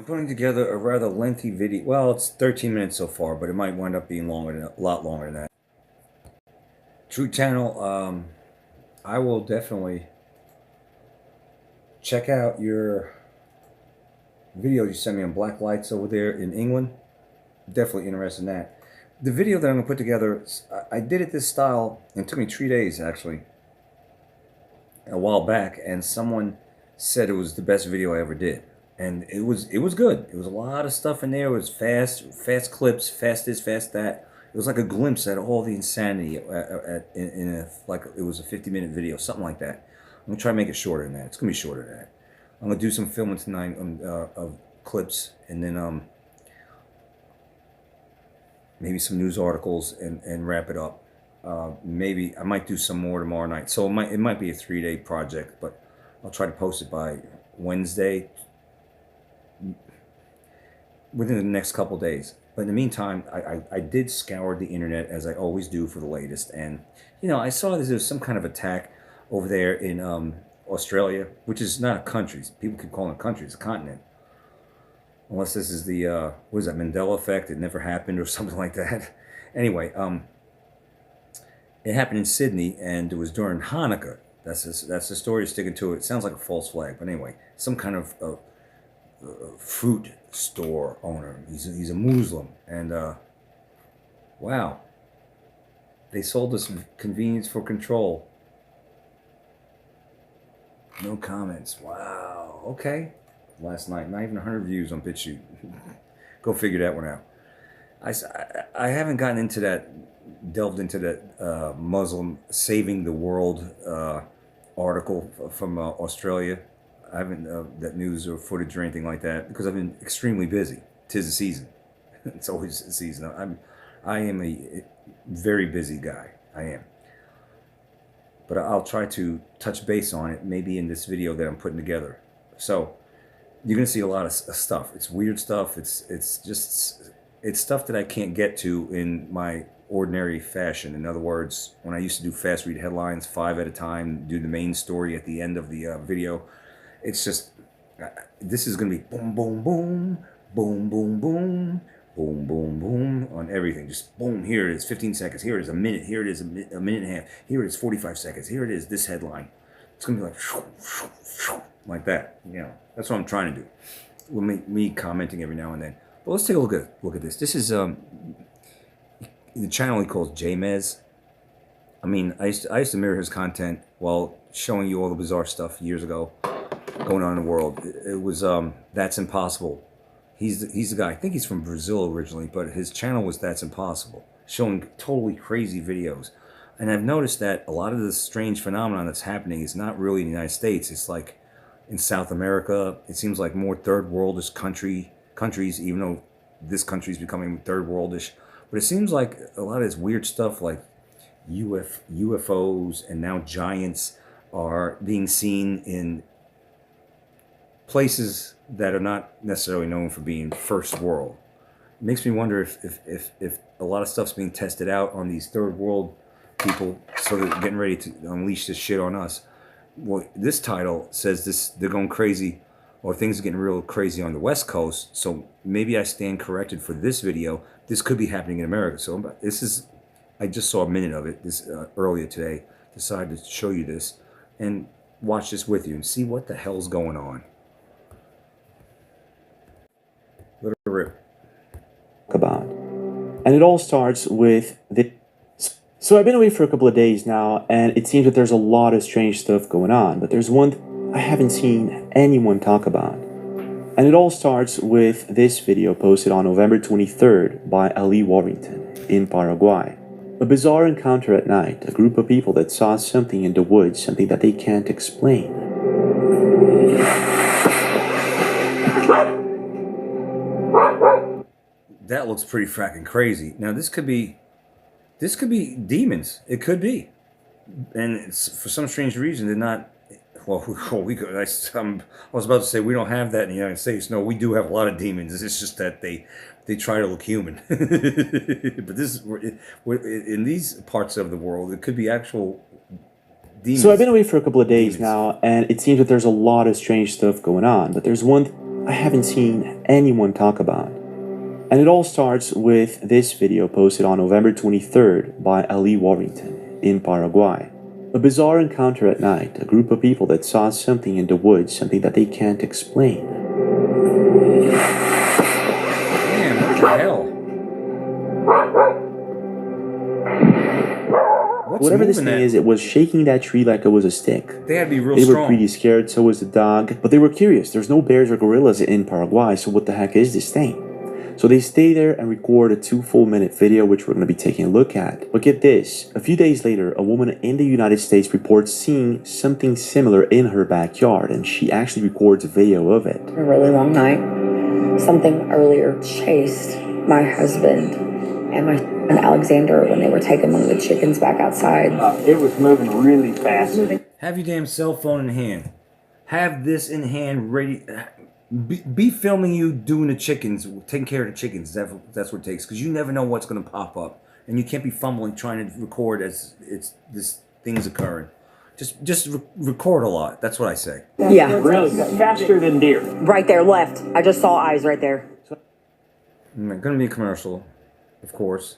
I'm putting together a rather lengthy video. Well, it's 13 minutes so far, but it might wind up being longer than a lot longer than that. True Channel, I will definitely check out your video you sent me on black lights over there in England. Definitely interested in that. The video that I'm gonna put together, I did it this style, and it took me 3 days actually, a while back, and someone said it was the best video I ever did. And it was good. It was a lot of stuff in there. It was fast clips, fast this, fast that. It was like a glimpse at all the insanity like it was a 50-minute video, something like that. I'm gonna try to make it shorter than that. It's gonna be shorter than that. I'm gonna do some filming tonight of clips, and then maybe some news articles, and wrap it up. Maybe I might do some more tomorrow night. So it might be a 3-day project, but I'll try to post it by Wednesday, within the next couple days. But in the meantime, I did scour the internet, as I always do, for the latest. And, you know, I saw there was some kind of attack over there in Australia, which is not a country. People keep calling it a country. It's a continent. Unless this is the, what is that, Mandela effect? It never happened or something like that. Anyway, it happened in Sydney, and it was during Hanukkah. That's the story sticking to it. It sounds like a false flag. But anyway, some kind of fruit store owner. He's a Muslim, and wow, they sold us convenience for control. No comments. Wow. Okay. Last night, not even 100 views on BitChute. Go figure that one out. I haven't gotten into that, delved into that Muslim saving the world article from Australia. I haven't that news or footage or anything like that, because I've been extremely busy. 'Tis the season. It's always the season. I am a very busy guy. I am. But I'll try to touch base on it maybe in this video that I'm putting together. So you're gonna see a lot of stuff. It's weird stuff. It's stuff that I can't get to in my ordinary fashion. In other words, when I used to do fast read headlines 5 at a time, do the main story at the end of the video. It's just, this is going to be boom, boom, boom, boom, boom, boom, boom, boom, boom, on everything. Just boom, here it is, 15 seconds, here it is a minute, here it is a minute and a half, here it is 45 seconds, here it is this headline. It's going to be like that, you know. That's what I'm trying to do. With me commenting every now and then. But let's take a look at this. This is the channel he calls JMez. I mean, I used to mirror his content while showing you all the bizarre stuff years ago going on in the world. It was That's Impossible. He's the guy. I think he's from Brazil originally, but his channel was That's Impossible, showing totally crazy videos. And I've noticed that a lot of this strange phenomenon that's happening is not really in the United States. It's like in South America. It seems like more third worldish countries, even though this country is becoming third worldish. But it seems like a lot of this weird stuff, like UFOs and now giants, are being seen in places that are not necessarily known for being first world. It makes me wonder if a lot of stuff's being tested out on these third world people, so they're getting ready to unleash this shit on us. Well, this title says they're going crazy, or things are getting real crazy on the West Coast. So maybe I stand corrected for this video. This could be happening in America. So I just saw a minute of it earlier today. Decided to show you this and watch this with you and see what the hell's going on. Let it rip. About. And it all starts with the... So I've been away for a couple of days now, and it seems that there's a lot of strange stuff going on, but there's one I haven't seen anyone talk about. And it all starts with this video posted on November 23rd by Ali Warrington in Paraguay. A bizarre encounter at night, a group of people that saw something in the woods, something that they can't explain. That looks pretty fracking crazy. Now this could be demons. It could be, and for some strange reason they're not. Well, we could. I was about to say we don't have that in the United States. No, we do have a lot of demons. It's just that they try to look human. But this in these parts of the world, it could be actual demons. So I've been away for a couple of days now, and it seems that there's a lot of strange stuff going on. But there's one I haven't seen anyone talk about. And it all starts with this video posted on November 23rd by Ali Warrington in Paraguay. A bizarre encounter at night, a group of people that saw something in the woods, something that they can't explain. Man, what the hell? Whatever this thing is, it was shaking that tree like it was a stick. They had to be real strong. They were strong. pretty scared, so was the dog. But they were curious. There's no bears or gorillas in Paraguay, so what the heck is this thing? So they stay there and record a 2 full-minute video, which we're going to be taking a look at. But get this, a few days later, a woman in the United States reports seeing something similar in her backyard, and she actually records a video of it. A really long night. Something earlier chased my husband and my son Alexander when they were taking one of the chickens back outside. It was moving really fast. Have your damn cell phone in hand. Have this in hand ready. Be filming you doing the chickens, taking care of the chickens. That's what it takes, because you never know what's going to pop up, and you can't be fumbling trying to record as this thing's occurring. Just record a lot. That's what I say. Yeah. Really faster than deer. Right there, left. I just saw eyes right there. Going to be a commercial, of course.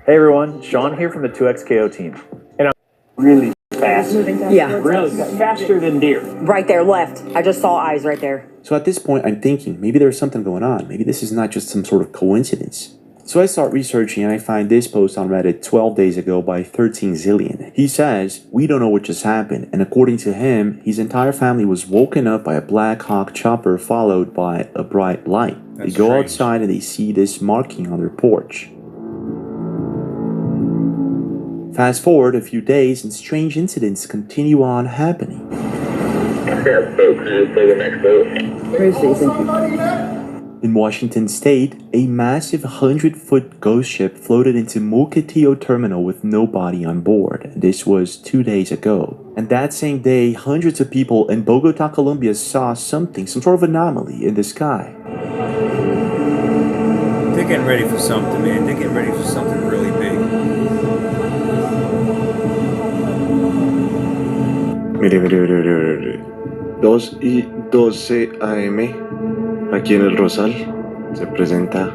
Hey everyone, Sean here from the 2XKO team. And I'm Really fast. Yeah. Really faster than deer. Right there, left. I just saw eyes right there. So at this point, I'm thinking, maybe there's something going on. Maybe this is not just some sort of coincidence. So I start researching and I find this post on Reddit 12 days ago by 13 Zillion. He says, we don't know what just happened. And according to him, his entire family was woken up by a Black Hawk chopper followed by a bright light. That's they go strange. outside and they see this marking on their porch. Fast forward a few days and strange incidents continue on happening. In Washington state, a massive 100-foot ghost ship floated into Mukilteo terminal with nobody on board. This was 2 days ago. And that same day, hundreds of people in Bogota, Colombia saw something, some sort of anomaly in the sky. They're getting ready for something, man. They're getting ready for something really big. Mire. 2:12 AM, aquí en el Rosal, se presenta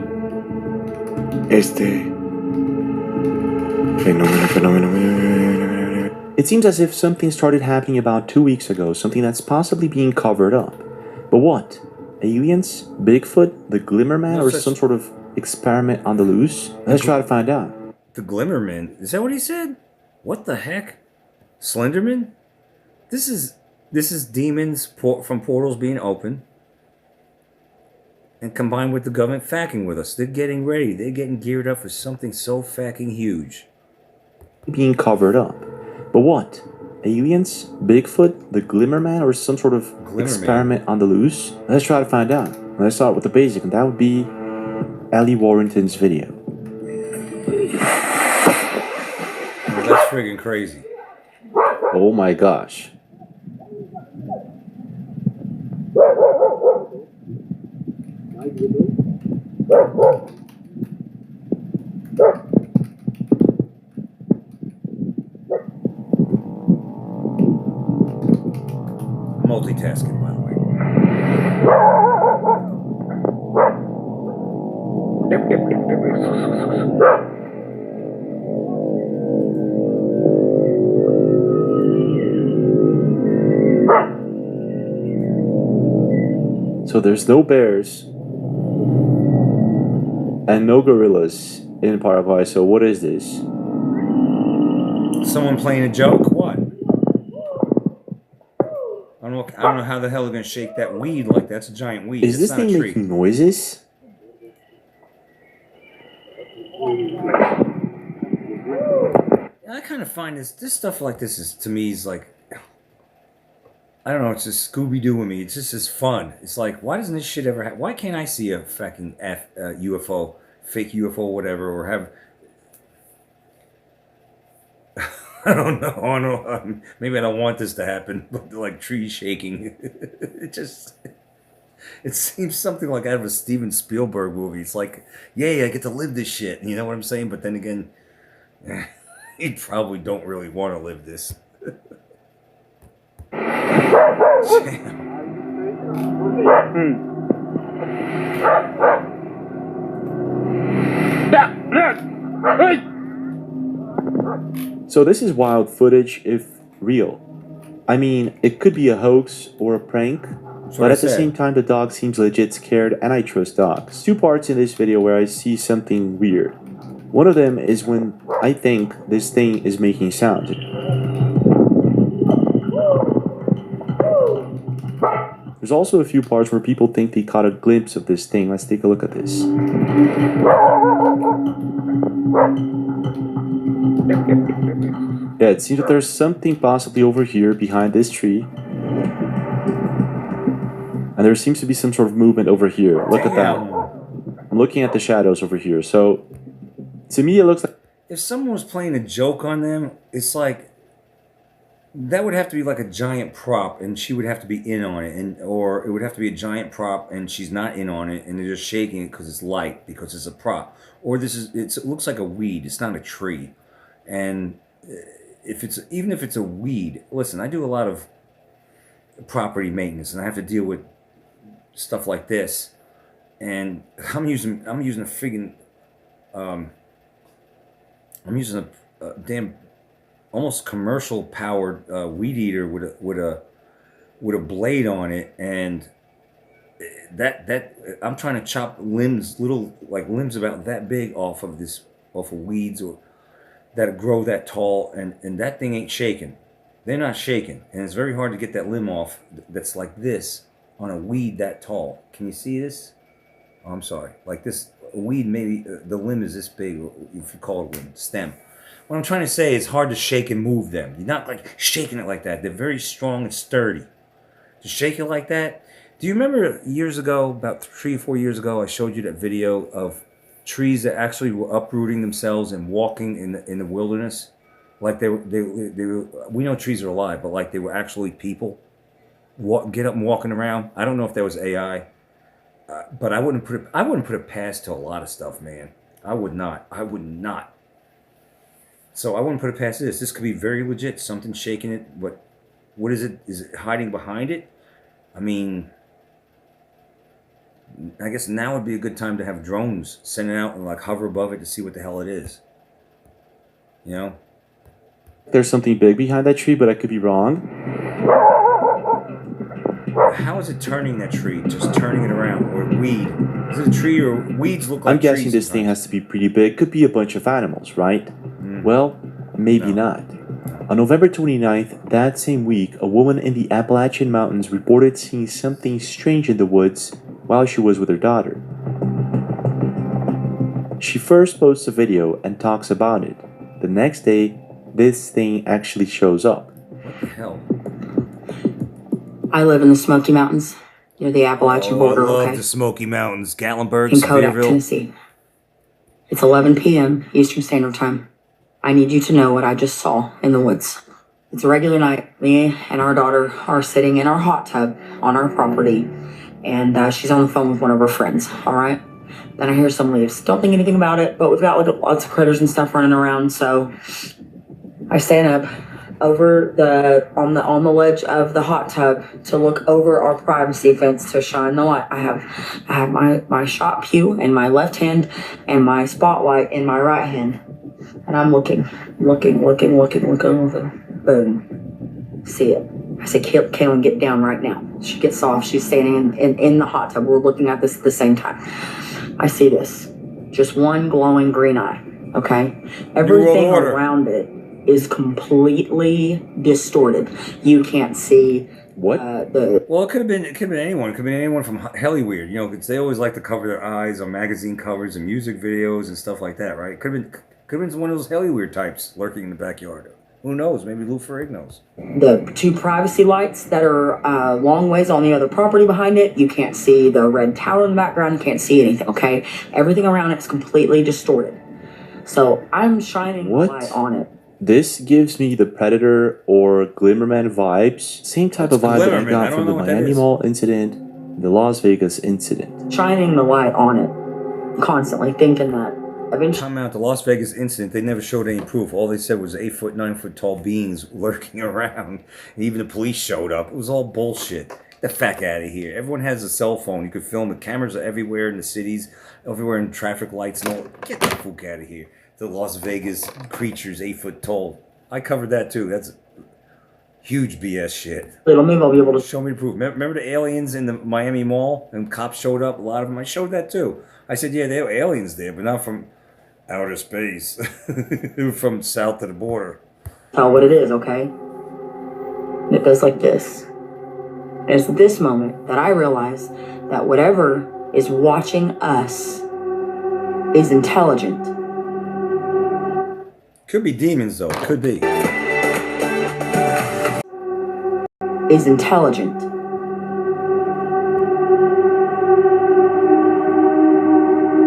este fenómeno. It seems as if something started happening about 2 weeks ago, something that's possibly being covered up. But what? Aliens? Bigfoot? The Glimmerman? Or some sort of experiment on the loose? Let's try to find out. The Glimmerman. Is that what he said? What the heck? Slenderman? This is demons from portals being open, and combined with the government fucking with us. They're getting ready. They're getting geared up for something so fucking huge. Being covered up. But what? Aliens? Bigfoot? The Glimmerman? Or some sort of experiment on the loose? Let's try to find out. Let's start with the basic, and that would be Ali Warrington's video. Well, that's friggin' crazy. Oh my gosh. Multitasking, by the way. So there's no bears and no gorillas in Paraguay. So what is this? Someone playing a joke? What? I don't know how the hell they're gonna shake that weed like that's a giant weed. Is It's this not a thing tree. making noises? I kind of find this stuff like this is, to me, is like, I don't know, it's just Scooby-Doo with me. It's just as fun. It's like, why doesn't this shit ever happen? Why can't I see a fucking UFO, fake UFO, whatever, or have... I don't know. Maybe I don't want this to happen, but like trees shaking. It seems something like out of a Steven Spielberg movie. It's like, yay, I get to live this shit. You know what I'm saying? But then again, you probably don't really want to live this. So this is wild footage if real. I mean, it could be a hoax or a prank, but at the same time the dog seems legit scared and I trust dogs. Two parts in this video where I see something weird. One of them is when I think this thing is making sound. There's also a few parts where people think they caught a glimpse of this thing. Let's take a look at this. Yeah, it seems that there's something possibly over here behind this tree. And there seems to be some sort of movement over here. Look at that. I'm looking at the shadows over here. So, to me it looks like... If someone was playing a joke on them, it's like... That would have to be like a giant prop, and she would have to be in on it, or it would have to be a giant prop, and she's not in on it, and they're just shaking it because it's light, because it's a prop. Or it looks like a weed. It's not a tree, and even if it's a weed, listen, I do a lot of property maintenance, and I have to deal with stuff like this, and I'm using a friggin' I'm using a damn almost commercial powered weed eater with a blade on it, and that I'm trying to chop limbs, little like limbs about that big off of weeds or that grow that tall, and that thing ain't shaking. They're not shaking, and it's very hard to get that limb off that's like this on a weed that tall. Can you see this? Oh, I'm sorry, like this a weed, maybe the limb is this big, if you call it a stem. What I'm trying to say is it's hard to shake and move them. You're not like shaking it like that. They're very strong and sturdy. To shake it like that. Do you remember years ago, about 3 or 4 years ago, I showed you that video of trees that actually were uprooting themselves and walking in the wilderness? Like they were, we know trees are alive, but like they were actually people. Get up and walking around. I don't know if that was AI, but I wouldn't put it past to a lot of stuff, man. I would not. So I wouldn't put it past this. This could be very legit. Something shaking it. What is it? Is it hiding behind it? I mean, I guess now would be a good time to have drones sending out and like hover above it to see what the hell it is. You know? There's something big behind that tree, but I could be wrong. How is it turning that tree? Just turning it around, or weed? Is it a tree or weeds look like I'm guessing trees this thing sometimes. has to be pretty big. Could be a bunch of animals, right? Well, maybe not. On November 29th, that same week, a woman in the Appalachian Mountains reported seeing something strange in the woods while she was with her daughter. She first posts a video and talks about it. The next day, this thing actually shows up. What the hell? I live in the Smoky Mountains near the Appalachian border, I love okay? the Smoky Mountains, Gatlinburg, In Kodak, Sevierville. Tennessee. It's 11 p.m. Eastern Standard Time. I need you to know what I just saw in the woods. It's a regular night. Me and our daughter are sitting in our hot tub on our property, and she's on the phone with one of her friends, all right? Then I hear some leaves. Don't think anything about it, but we've got like lots of critters and stuff running around, so I stand up over on the ledge of the hot tub to look over our privacy fence to shine the light. I have my shot pew in my left hand and my spotlight in my right hand. And I'm looking. Boom. See it. I say, Kaylin, get down right now. She gets off. She's standing in the hot tub. We're looking at this at the same time. I see this. Just one glowing green eye. Okay? Everything around it is completely distorted. You can't see What? Well, it could have been anyone. It could have been anyone from Hollywood. You know, 'cause they always like to cover their eyes on magazine covers and music videos and stuff like that, right? It could have been one of those Hollywood types lurking in the backyard. Who knows? Maybe Lou Ferrigno knows. The two privacy lights that are long ways on the other property behind it. You can't see the red tower in the background. You can't see anything, okay? Everything around it's completely distorted. So I'm shining the light on it. This gives me the Predator or Glimmerman vibes. Same type of vibe that I got from the Miami Mall incident, the Las Vegas incident. Shining the light on it constantly, thinking that eventually... Time out, the Las Vegas incident, they never showed any proof. All they said was 8 foot, 9 foot tall beings lurking around. And even the police showed up. It was all bullshit. the fuck out of here. Everyone has a cell phone. You could film. The cameras are everywhere in the cities, everywhere in traffic lights and all. Get the fuck out of here. The Las Vegas creatures 8 foot tall. I covered that too. That's huge BS shit. little move, I'll be able to Show me the proof. Remember the aliens in the Miami Mall and cops showed up? A lot of them. I showed that too. I said, yeah, there were aliens there, but not from outer space. They were from south of the border. tell what it is, okay? And it goes like this. And it's at this moment that I realize that whatever is watching us is intelligent. Could be demons though. Could be. Is intelligent.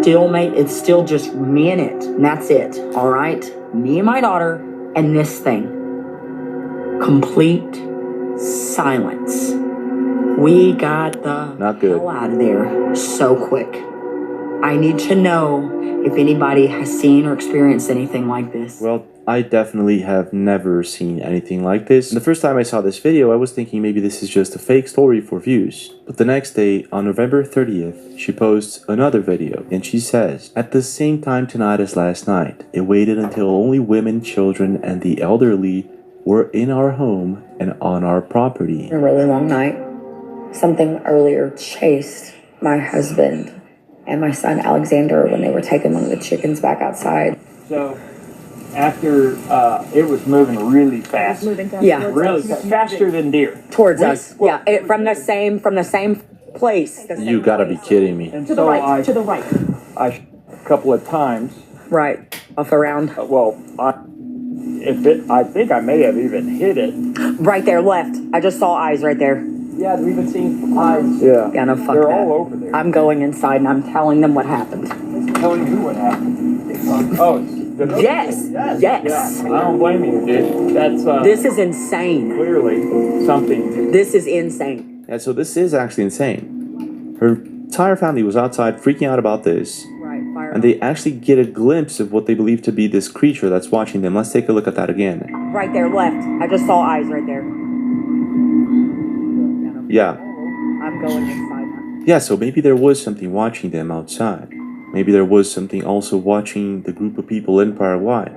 Still, mate, it's still just me and it. And that's it. All right? Me and my daughter and this thing. Complete silence. We got the Not good. hell out of there so quick. I need to know if anybody has seen or experienced anything like this. Well, I definitely have never seen anything like this. The first time I saw this video, I was thinking maybe this is just a fake story for views. But the next day, on November 30th, she posts another video, and she says, "At the same time tonight as last night, it waited until only women, children, and the elderly were in our home and on our property." A really long night. Something earlier chased my husband and my son Alexander when they were taking one of the chickens back outside. So, after it was moving really fast. Yeah, Really faster than deer. towards us. Yeah, from the same place. You gotta be kidding me. And so I, to the right. a couple of times, Right, off around. I think I may have even hit it. Right there, left. I just saw eyes right there. Yeah, we've been seeing eyes. Yeah. Yeah, no, fuck They're that. all over there. I'm going inside and I'm telling them what happened. Telling you what happened. Oh, it's Yes, yes. Yeah, I don't blame you, dude. That's This is insane. clearly something. This is insane. Yeah, so this is actually insane. Her entire family was outside freaking out about this, Right, fire. and they actually get a glimpse of what they believe to be this creature that's watching them. Let's take a look at that again. Right there, left. I just saw eyes right there. Yeah. I'm going inside now. Yeah, so maybe there was something watching them outside. Maybe there was something also watching the group of people in Paraguay.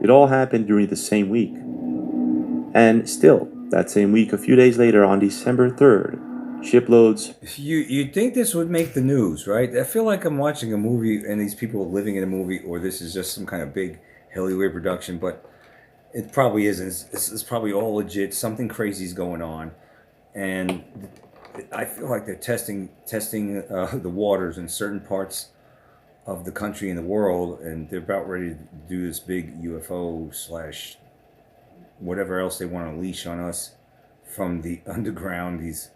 It all happened during the same week. And still, that same week, a few days later, on December 3rd, shiploads. You'd think this would make the news, right? I feel like I'm watching a movie and these people are living in a movie, or this is just some kind of big Hollywood production, but it probably isn't. It's probably all legit. Something crazy is going on. And I feel like they're testing the waters in certain parts of the country and the world, and they're about ready to do this big UFO / whatever else they want to unleash on us from the underground. These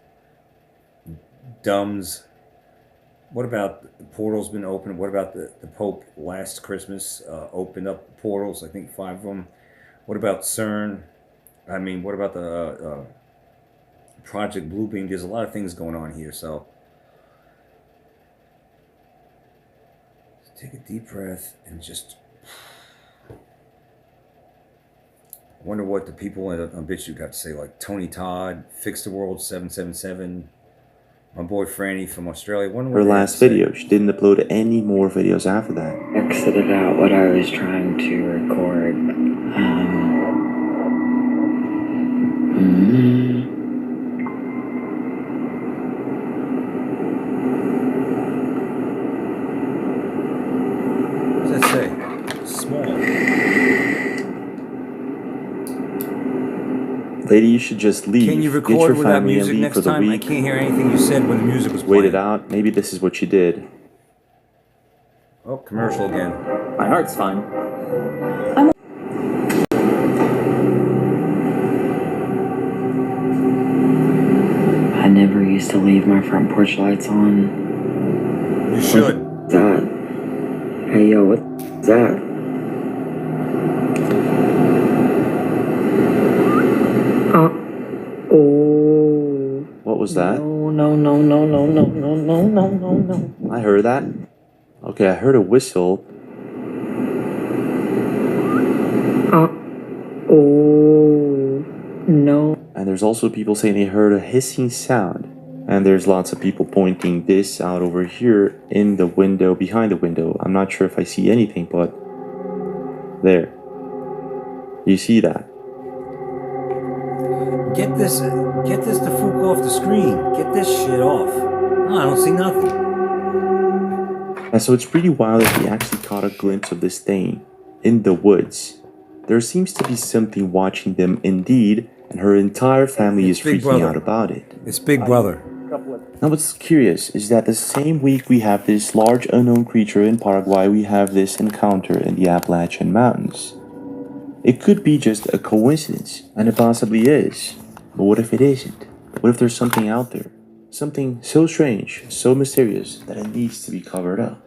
dumbs. What about the portals been opened? What about the Pope last Christmas opened up portals? I think 5 of them. What about CERN? I mean, what about the Project Bluebeam? There's a lot of things going on here, so take a deep breath and just wonder what the people on BitChute got to say, like Tony Todd, Fix the World 777, my boy Franny from Australia. Wonder what Her they had last to say. video. She didn't upload any more videos after that. Exited out what I was trying to record. What does that say? Small. Lady, you should just leave. Can you Get record your without family and music leave next for the time? I week. can't hear anything you said when the music was Wait playing. it out. Maybe this is what you did. Oh, commercial again. My heart's fine. I never used to leave my front porch lights on. You should. What's that? Hey yo, what's that? Oh. What was that? No. I heard that. Okay, I heard a whistle. Oh. No. And there's also people saying they heard a hissing sound. And there's lots of people pointing this out over here in the window, behind the window. I'm not sure if I see anything, but there. You see that? Get this the fuck off the screen. Get this shit off. Oh, I don't see nothing. And so it's pretty wild that they actually caught a glimpse of this thing in the woods. There seems to be something watching them indeed, and her entire family is freaking out about it. It's Big Brother. Now what's curious is that the same week we have this large unknown creature in Paraguay, we have this encounter in the Appalachian Mountains. It could be just a coincidence, and it possibly is. But what if it isn't? What if there's something out there? Something so strange, so mysterious, that it needs to be covered up.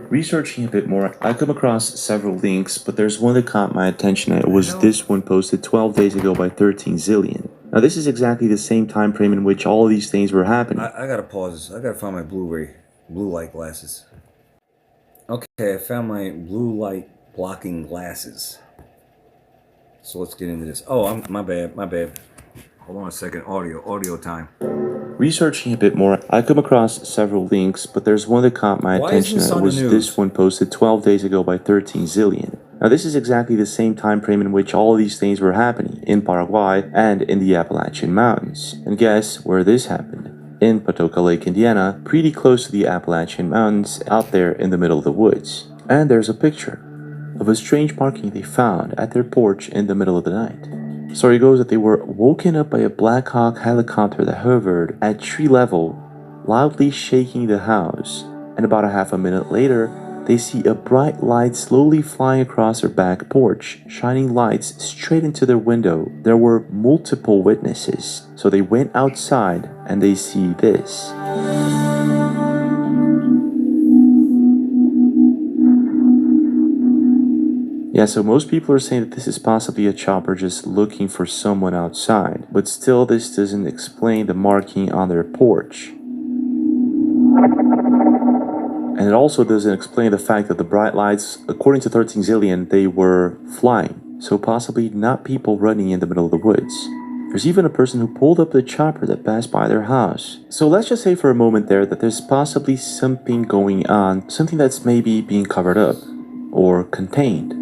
Researching a bit more, I come across several links, but there's one that caught my attention, and it was this one posted 12 days ago by 13 Zillion. Now this is exactly the same time frame in which all of these things were happening. I gotta pause this. I gotta find my blue light glasses. Okay, I found my blue light blocking glasses. So let's get into this. Oh, my bad. Hold on a second. Audio time. Researching a bit more, I come across several links, but there's one that caught my attention, and it was this one posted 12 days ago by 13 Zillion. Now this is exactly the same time frame in which all of these things were happening in Paraguay and in the Appalachian Mountains. And guess where this happened? In Patoka Lake, Indiana, pretty close to the Appalachian Mountains, out there in the middle of the woods. And there's a picture of a strange marking they found at their porch in the middle of the night. Story goes that they were woken up by a Black Hawk helicopter that hovered at tree level, loudly shaking the house, and about a half a minute later, they see a bright light slowly flying across their back porch, shining lights straight into their window. There were multiple witnesses, so they went outside and they see this. Yeah, so most people are saying that this is possibly a chopper just looking for someone outside, but still this doesn't explain the marking on their porch. And it also doesn't explain the fact that the bright lights, according to 13 Zillion, they were flying, so possibly not people running in the middle of the woods. There's even a person who pulled up the chopper that passed by their house. So let's just say for a moment there that there's possibly something going on, something that's maybe being covered up or contained.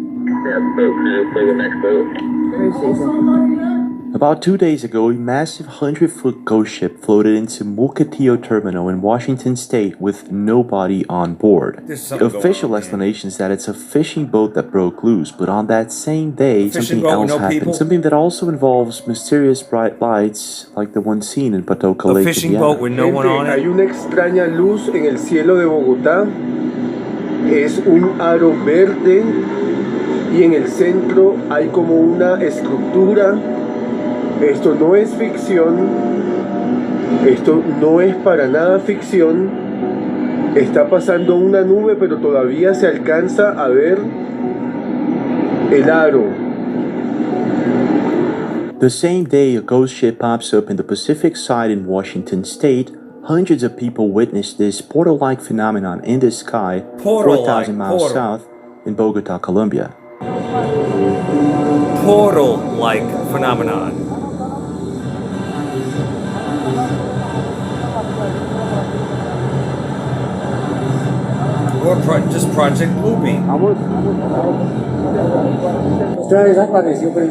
About 2 days ago, a massive 100-foot ghost ship floated into Mukilteo Terminal in Washington State with nobody on board. The official explanation is that it's a fishing boat that broke loose, but on that same day, something else happened. Something that also involves mysterious bright lights like the one seen in Patoka Lake, A fishing boat with no one on it. Hay una extraña luz en el cielo de Bogotá. Es un aro verde y en el centro hay como una estructura. Esto no es ficción, esto no es para nada ficción. Está pasando una nube, pero todavía se alcanza a ver el aro. The same day a ghost ship pops up in the Pacific side in Washington State, hundreds of people witnessed this portal-like phenomenon in the sky 4,000 miles south in Bogota, Colombia. Portal-like phenomenon. Or just Project Bluebeam. Ya desapareció, pero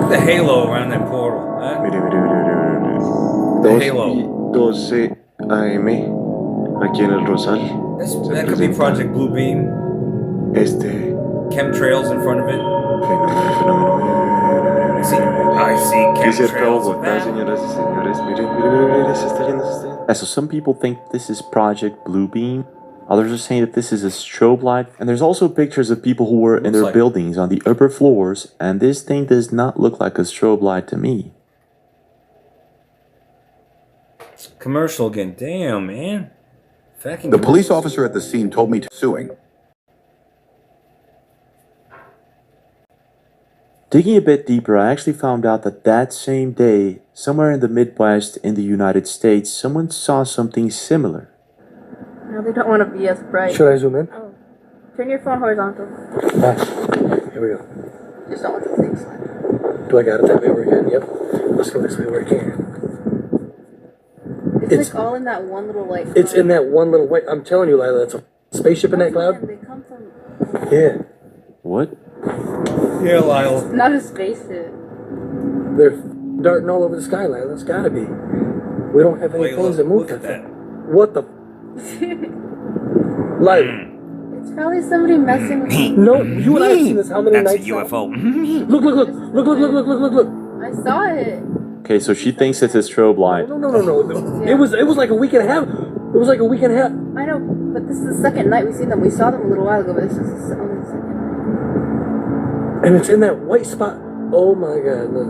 The halo around that portal. Huh? The halo. 12 AM, aquí en el Rosal. That could be Project Bluebeam. Chemtrails in front of it. I see chemtrails with that. Señoras y señores, miren, se está yendo. So some people think this is Project Bluebeam. Others are saying that this is a strobe light. And there's also pictures of people who were in their buildings on the upper floors, and this thing does not look like a strobe light to me. It's commercial again. Damn, man. The police officer at the scene told me to suing. Digging a bit deeper, I actually found out that that same day, somewhere in the Midwest in the United States, someone saw something similar. No, they don't want to be as bright. Should I zoom in? Oh. Turn your phone horizontal. Here we go. Just don't let the thing slide. Do I got it that way where again? Yep. Let's go this way where I can. It's like all in that one little like. It's in that one little white. I'm telling you, Lila, that's a spaceship in that cloud. They come from. Yeah. What? Yeah, Lyle. Not a spaceship. They're darting all over the sky, Lila. That's gotta be. We don't have any planes that move look at that. What the? Lila. It's probably somebody messing with me. No, you and I have seen this how many That's nights a UFO. now? Look. I saw it. Okay, so she thinks it's a strobe light. No. It was like a week and a half. It was like a week and a half. I know, but this is the second night we've seen them. We saw them a little while ago, but this is only the second night. And it's in that white spot. Oh my God. Look.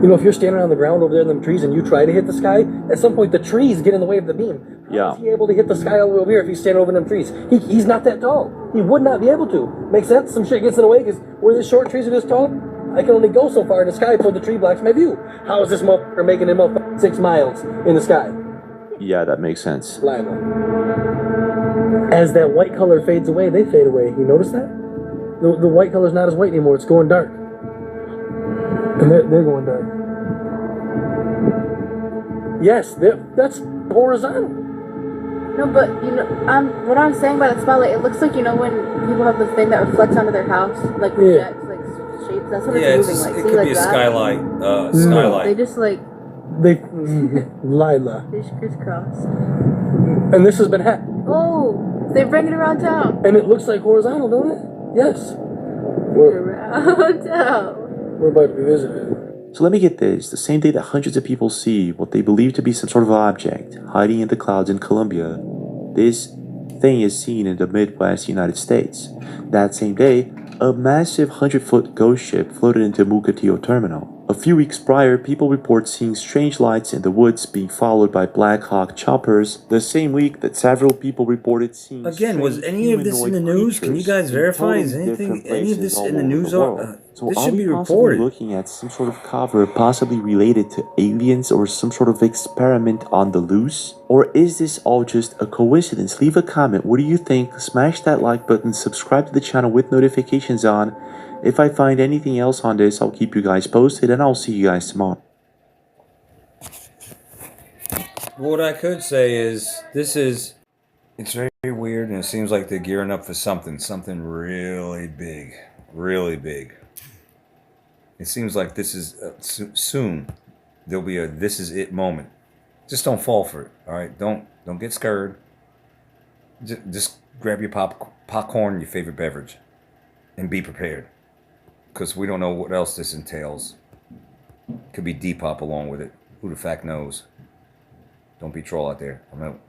You know, if you're standing on the ground over there in them trees and you try to hit the sky, at some point the trees get in the way of the beam. How is he able to hit the sky all the way over here if he's standing over them trees? He's not that tall. He would not be able to. Makes sense? Some shit gets in the way because where the short trees are this tall, I can only go so far in the sky before the tree blocks my view. How is this motherfucker making him up 6 miles in the sky? Yeah, that makes sense. Lila. As that white color fades away, they fade away. You notice that? The white color's not as white anymore. It's going dark. And they're going dark. Yes, that's horizontal. No, but you know, what I'm saying by the spotlight, it looks like, you know, when people have the thing that reflects onto their house, like projects, like shapes. That's what it's moving like. It See, could like be a that? skylight. They Skylight. just like Lila. they just crisscross. And this has been hacked. Oh, they bring it around town. And it looks like horizontal, don't it? Yes. Around town. We're about to be visited. So let me get this. The same day that hundreds of people see what they believe to be some sort of object hiding in the clouds in Colombia, this thing is seen in the Midwest United States. That same day, a massive 100-foot ghost ship floated into Mukilteo terminal. A few weeks prior, people report seeing strange lights in the woods being followed by Black Hawk choppers. The same week that several people reported seeing Again, was any of this in the news? Can you guys verify? Is any of this in the news? So this are should we be possibly reported. looking at some sort of cover possibly related to aliens or some sort of experiment on the loose? Or is this all just a coincidence? Leave a comment. What do you think? Smash that like button, subscribe to the channel with notifications on. If I find anything else on this, I'll keep you guys posted, and I'll see you guys tomorrow. What I could say is, it's very weird, and it seems like they're gearing up for something really big. It seems like this is soon. There'll be a this is it moment. Just don't fall for it. All right, don't get scared. Just grab your popcorn, your favorite beverage, and be prepared. Because we don't know what else this entails. Could be Depop along with it. Who the fuck knows? Don't be troll out there. I'm out.